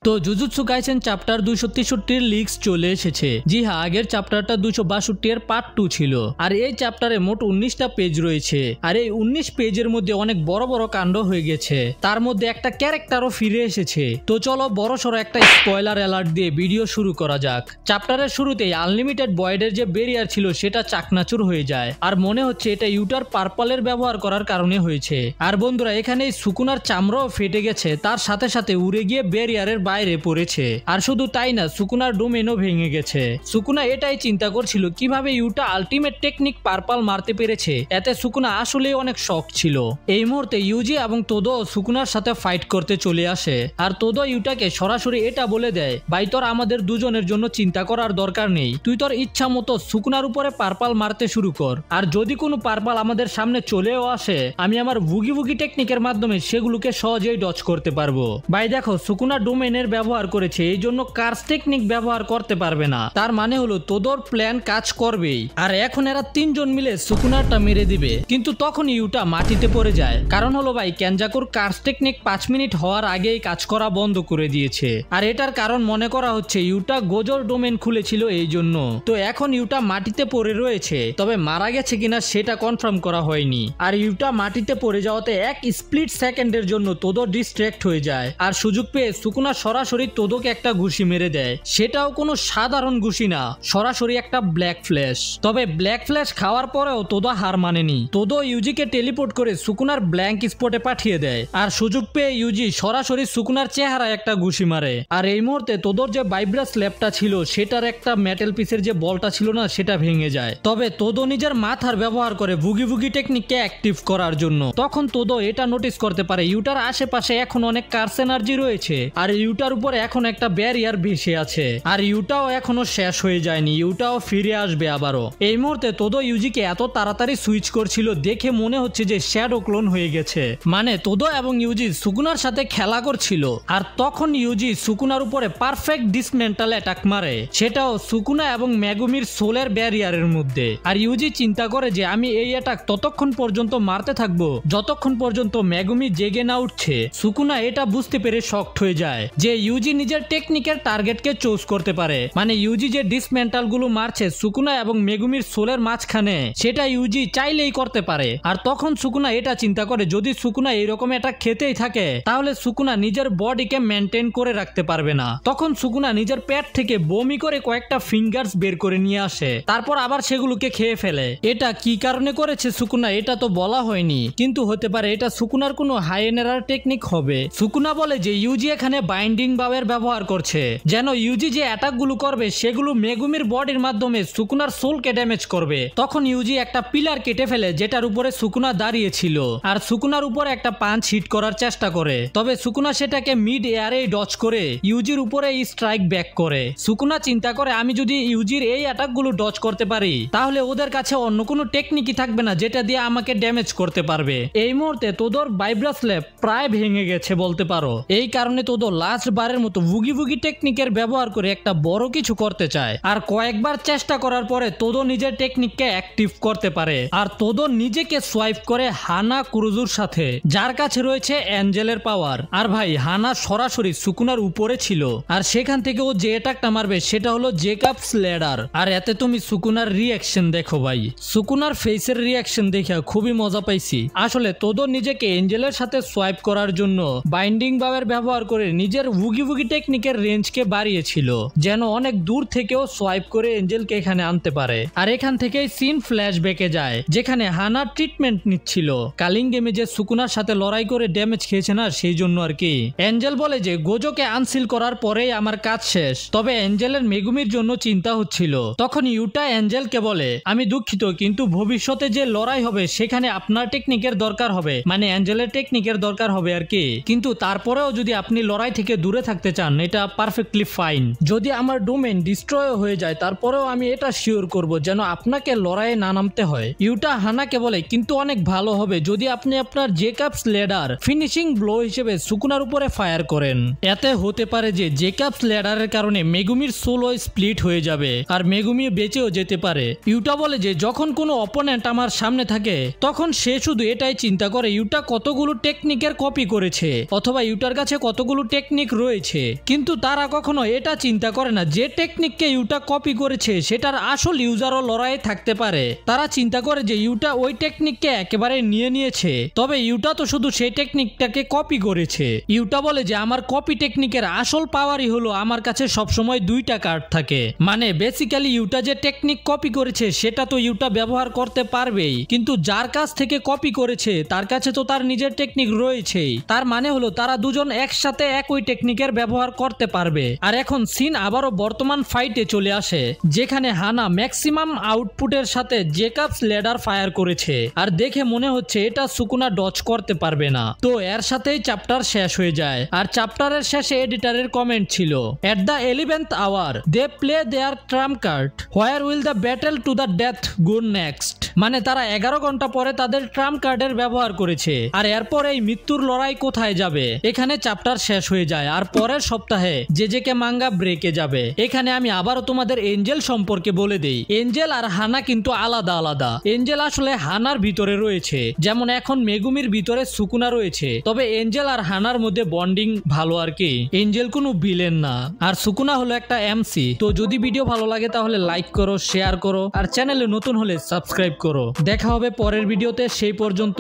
তো jujutsu Kaisen chapter 263 leaks চলে এসেছে। জি হ্যাঁ, আগের চ্যাপ্টারটা 262 এর পার্ট 2 ছিল। আর এই চ্যাপ্টারে মোট 19টা পেজ রয়েছে। আর এই 19 পেজের মধ্যে অনেক বড় বড় কাণ্ড হয়ে গেছে। তার মধ্যে একটা ক্যারেক্টারও ফিরে এসেছে। তো চলো বড়সড় একটা স্পয়লার অ্যালার্ট দিয়ে ভিডিও শুরু করা যাক। চ্যাপ্টারের শুরুতেই আনলিমিটেড বয়েডের যে ব্যারিয়ার ছিল সেটা চাকনাচুর হয়ে যায়। আর মনে হচ্ছে এটা ইউটার পার্পলের ব্যবহার করার কারণে হয়েছে। আর বন্ধুরা, এখানে সুকুনার চামড়াও ফেটে গেছে, তার সাথে সাথে উড়ে গিয়ে ব্যারিয়ারের বাইরে পড়েছে। আর শুধু তাই না, সুকুনার ডোমেনও ভেঙে গেছে। সুকুনা এটাই চিন্তা করছিল কিভাবে ইউটা আলটিমেট টেকনিক পার্পল মারতে পেরেছে। এতে সুকুনা আসলে অনেক শক ছিল। এই মুহূর্তে ইউজি এবং তোদো সুকুনার সাথে ফাইট করতে চলে আসে। আর তোদো ইউটাকে সরাসরি এটা বলে দেয়, ভাই তোর আমাদের দুজনের জন্য চিন্তা করার দরকার নেই, তুই তোর ইচ্ছা মতো সুকুনার উপরে পার্পল মারতে শুরু কর। আর যদি কোনো পার্পল আমাদের সামনে চলেও আসে, আমি আমার বুগি বুগি টেকনিকের মাধ্যমে সেগুলোকে সহজেই ডজ করতে পারবো। ভাই দেখো, সুকুনা ডোমেনের ব্যবহার করেছে, এই জন্য কার্স টেকনিক ব্যবহার করতে পারবে না। তার মানে হলো তোদোর প্ল্যান কাজ করবেই। আর এখন এরা তিনজন মিলে সুকুনারটা মেরে দিবে। কিন্তু তখন ইউটা মাটিতে পড়ে যায়। কারণ হলো ভাই, কেনজাকুর কার্স টেকনিক 5 মিনিট হওয়ার আগেই কাজ করা বন্ধ করে দিয়েছে। আর এটার কারণ মনে করা হচ্ছে ইউটা গোজোর ডোমেন খুলেছিল এই জন্য। তো এখন ইউটা মাটিতে পড়ে রয়েছে, তবে মারা গেছে কিনা সেটা কনফার্ম করা হয়নি। আর ইউটা মাটিতে পড়ে যাওয়াতে এক স্প্লিট সেকেন্ডের জন্য তোদো ডিস্ট্র্যাক্ট হয়ে যায়। আর সুযোগ পেয়ে সুকুনা সরাসরি তোদোকে একটা ঘুষি মেরে দেয়। সেটাও কোনো সাধারণ ঘুষি না, সরাসরি একটা ব্ল্যাক ফ্ল্যাশ। তবে ব্ল্যাক ফ্ল্যাশ খাওয়ার পরেও তোদো হার মানেনি। তোদো ইউজিকে টেলিপোর্ট করে সুকুনার ব্ল্যাঙ্ক স্পটে পাঠিয়ে দেয়। আর সুযোগ পেয়ে ইউজি সরাসরি সুকুনার চেহারায় একটা ঘুষি মারে। আর এই মুহূর্তে তোদোর যে ভাইব্রাস ল্যাপটা ছিল সেটার একটা মেটাল পিসের যে বলটা ছিল না সেটা ভেঙে যায়। তবে তোদো নিজের মাথার ব্যবহার করে বুগি বুগি টেকনিককে অ্যাক্টিভ করার জন্য। তখন তোদো এটা নোটিস করতে পারে ইউটার আশেপাশে এখন অনেক কার্স এনার্জি রয়েছে। আর ইউটার উপরে এখন একটা ব্যারিয়ার ভেসে আছে। আর ইউটাও এখনো শেষ হয়ে যায়নি, ইউটাও ফিরে আসবে আবারও। এই মুহূর্তে তোদো ইউজিকে এত তাড়াতাড়ি সুইচ করছিল দেখে মনে হচ্ছে যে শ্যাডো ক্লোন হয়ে গেছে। মানে তোদো এবং ইউজি সুকুনার সাথে খেলা করছিল। আর তখন ইউজি সুকুনার উপরে পারফেক্ট ডিসমেন্টাল অ্যাটাক মারে, সেটাও সুকুনা এবং মেগুমির সোলের ব্যারিয়ারের মধ্যে। আর ইউজি চিন্তা করে যে আমি এই অ্যাটাক ততক্ষণ পর্যন্ত মারতে থাকবো যতক্ষণ পর্যন্ত মেগুমি জেগে না উঠছে। সুকুনা এটা বুঝতে পেরে শকড হয়ে যায় যে ইউজি নিজের টেকনিকের টার্গেটকে চুজ করতে পারে। মানে ইউজি যে ডিসমেন্টাল গুলো মারছে সুকুনা এবং মেগুমির সোলের মাঝখানে, সেটা ইউজি চাইলেই করতে পারে। আর তখন সুকুনা এটা চিন্তা করে যদি সুকুনা এইরকম এটা খেতেই থাকে তাহলে সুকুনা নিজের বডিকে মেনটেন করে রাখতে পারবে না। তখন সুকুনা নিজের পেট থেকে বমি করে কয়েকটা ফিঙ্গার্স বের করে নিয়ে আসে, তারপর আবার সেগুলোকে খেয়ে ফেলে। এটা কি কারণে করেছে সুকুনা এটা তো বলা হয়নি, কিন্তু হতে পারে এটা সুকুনার কোনো হাই এনার টেকনিক হবে। সুকুনা বলে যে ইউজি এখানে বাইন্ডিং বাবের ব্যবহার করছে, যেন ইউজি যে অ্যাটাক গুলো করবে সেগুলো মেগুমির বডির মাধ্যমে সুকুনার সোলকে ড্যামেজ করবে। তখন ইউজি একটা পিলার কেটে ফেলে যেটার উপরে সুকুনা দাঁড়িয়ে ছিল। আর সুকুনার উপরে একটা পাঞ্চ হিট করার চেষ্টা করে, তবে সুকুনা সেটাকে মিড এয়ারে ডজ করে ইউজির উপরে স্ট্রাইক ব্যাক করে। সুকুনা চিন্তা করে আমি যদি ইউজির এই অ্যাটাক গুলো ডজ করতে পারি তাহলে ওদের কাছে অন্য কোনো টেকনিকই থাকবে না যেটা দিয়ে আমাকে ড্যামেজ করতে পারবে। এই মুহূর্তে তোদোর ভাইব্রাস ল্যাব প্রায় ভেঙে গেছে বলতে পারো। এই কারণে তোদো লাস্ট বারের মতো বুগি বুগি টেকনিকের ব্যবহার করে একটা বড় কিছু করতে চায়। আর কয়েকবার চেষ্টা করার পরে তোদো নিজের টেকনিককে অ্যাক্টিভ করতে পারে। আর তোদো নিজেকে সোয়াইপ করে হানা কুরুজুর সাথে, যার কাছে রয়েছে অ্যাঞ্জেলের পাওয়ার। আর ভাই হানা সরাসরি সুকুনার উপরে ছিল। আর সেখান থেকে ও যে অ্যাটাকটা মারবে সেটা হলো জেকাবস ল্যাডার। আর এতে তুমি সুকুনার রিয়াকশন দেখো ভাই, সুকুনার ফেসের রিয়াকশন দেখে খুবই মজা পাইছি। আসলে তোদো নিজেকে এঞ্জেলের সাথে সোয়াইপ করার জন্য বাইন্ডিং বাবের ব্যবহার করে নিজের বুগি বুগি টেকনিকের রেঞ্জকে বাড়িয়েছিল, যেন অনেক দূর থেকেও সোয়াইপ করে এঞ্জেলকে এখানে আনতে পারে। আর এখান থেকেই সিন ফ্ল্যাশব্যাকে যায় যেখানে হানা ট্রিটমেন্ট নিচ্ছিল কালিং গেমে যে সুকুনার সাথে লড়াই করে ড্যামেজ খেয়েছে না সেই জন্য আর কি। এঞ্জেল বলে যে গোজোকে আনসিল করার পরেই আমার কাজ শেষ, তবে এঞ্জেলের মেগুমির জন্য চিন্তা হচ্ছিল। তখন ইউটা এঞ্জেলকে বলে আমি দুঃখিত, কিন্তু ভবিষ্যতে যে লড়াই হবে সেখানে আপনার টেকনিকের দরকার হবে, মানে এঞ্জেলের টেকনিকের দরকার হবে আর কি। কিন্তু তারপরেও যদি আপনি লড়াই থেকে দূরে থাকতে চান এটা পারফেক্টলি ফাইন। যদি আমার ডোমেন ডিস্ট্রয় হয়ে যায় তারপরেও আমি এটা শিওর করব যেন আপনাকে লড়াইয়ে না নামতে হয়। ইউটা হানাকে বলে কিন্তু অনেক ভালো হবে যদি আপনি আপনার জেকাবস ল্যাডার ফিনিশিং ব্লো হিসেবে সুকুনার উপরে ফায়ার করেন। এতে হতে পারে যে জেকাবস ল্যাডারের কারণে মেগুমির সোলও স্প্লিট হয়ে যাবে আর মেগুমি বেঁচেও যেতে পারে। ইউটা বলে যে যখন কোনো অপোনেন্ট আমার সামনে থাকে তখন সে শুধু এটাই চিন্তা করে ইউটা কতগুলো টেকনিকের কপি করেছে অথবা ইউটার কাছে কতগুলো টেকনিক রয়েছে, কিন্তু তারা কখনো এটা চিন্তা করে না যে টেকনিককে ইউটা কপি করেছে সেটার আসল ইউজারও লড়াইয়ে থাকতে পারে। তারা চিন্তা করে যে ইউটা ওই টেকনিককে একেবারে নিয়ে নিয়েছে, তবে ইউটা তো শুধু সেই টেকনিকটাকে কপি করেছে। ইউটা বলে যে আমার কপি টেকনিকের আসল পাওয়ারই হলো আমার কাছে সবসময় 2টা কার্ড থাকে। মানে বেসিক্যালি ইউটা যে টেকনিক কপি করেছে সেটা তো ইউটা ব্যবহার করতে পারবেই, কিন্তু যার কাছ থেকে কপি করেছে তার কাছে তো তার নিজের টেকনিক রয়েছেই। তার মানে হলো তারা দুজন একসাথে একই টেকনিকের ব্যবহার করতে পারবে। আর এখন সিন আবারও বর্তমান ফাইটে চলে আসে, যেখানে হানা ম্যাক্সিমাম আউটপুটের সাথে জেকাবস ল্যাডার ফায়ার করেছে, আর দেখে মনে হচ্ছে এটা সুকুনা ডজ করতে পারবে না। তো এর সাথেই চ্যাপ্টার শেষ হয়ে যায়। আর চ্যাপ্টারের শেষে এডিটরের কমেন্ট ছিল, at the 11th hour they play their trump card, where will the battle to the death go next. মানে তারা 11 ঘন্টা পরে তাদের ট্রাম্প কার্ডের ব্যবহার করেছে, আর এরপর এই মৃত্যুর লড়াই কোথায় যাবে। এখানে চ্যাপ্টার শেষ হয়ে যায়, আর পরের সপ্তাহে জেজেকে মাঙ্গা ব্রেকে যাবে। এখানে আমি আবারও তোমাদের এঞ্জেল সম্পর্কে বলে দেই, এঞ্জেল আর হানা কিন্তু আলাদা আলাদা। এঞ্জেল আসলে হানার ভিতরে রয়েছে, যেমন এখন মেগুমির ভিতরে সুকুনা রয়েছে, তবে এঞ্জেল আর হানার মধ্যে বন্ডিং ভালো আর কি। এঞ্জেল কোনো ভিলেন না, আর সুকুনা হলো একটা এমসি। তো যদি ভিডিও ভালো লাগে তাহলে লাইক করো, শেয়ার করো, আর চ্যানেলে নতুন হলে সাবস্ক্রাইব করো। দেখা হবে পরের ভিডিওতে, সেই পর্যন্ত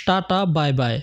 টাটা বাই বাই।